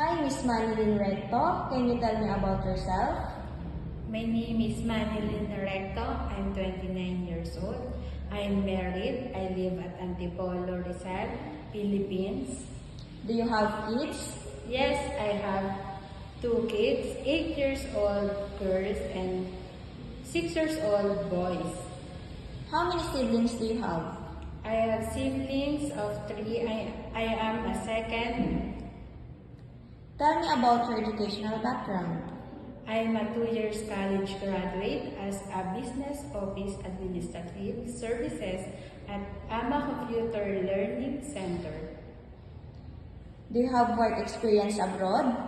Hi, Miss Manilyn Recto. Can you tell me about yourself? My name is Manilyn Recto. I'm 29 years old. I'm married. I live at Antipolo, Rizal, Philippines. Do you have kids? Yes, I have two kids, 8 years old girls and 6 years old boys. How many siblings do you have? I have siblings of 3. I am a second. Tell me about your educational background. I am a 2 years college graduate as a Business Office Administrative Services at AMA Computer Learning Center. Do you have work experience abroad?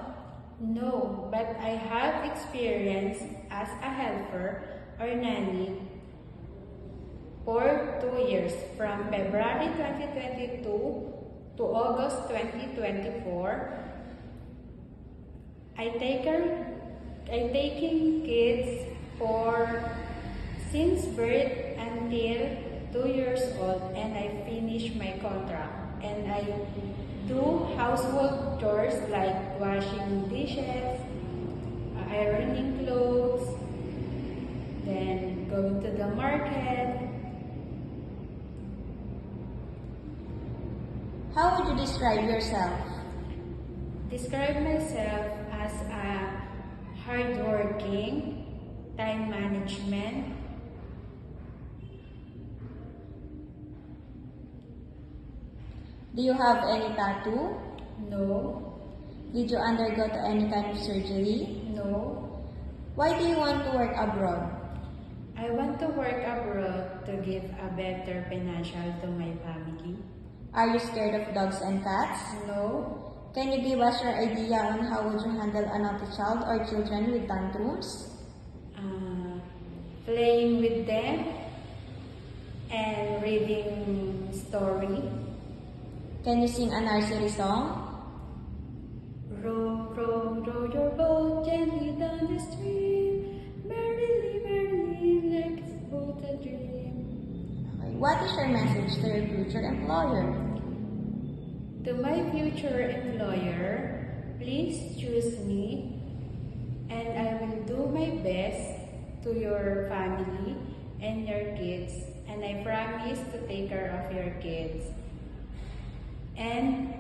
No, but I have experience as a helper or nanny for 2 years from February 2022 to August 2024. I taking kids for since birth until 2 years old, and I finish my contract, and I do household chores like washing dishes, ironing clothes, then going to the market. How would you describe yourself? Describe myself as a hardworking, time management, Do you have any tattoo? no, Did you undergo to any kind of surgery? no. Why do you want to work abroad? I want to work abroad to give a better financial to my family. Are you scared of dogs and cats? No, Can you give us your idea on how would you handle a naughty child or children with tantrums? playing with them and reading story. Can you sing a nursery song? Row, row, row your boat gently down the stream. Merrily, merrily, let's boat a dream. Okay. What is your message to your future employer? To my future employer, please choose me, and I will do my best to your family and your kids, and I promise to take care of your kids and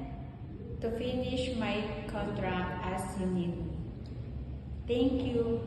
to finish my contract as you need me. Thank you.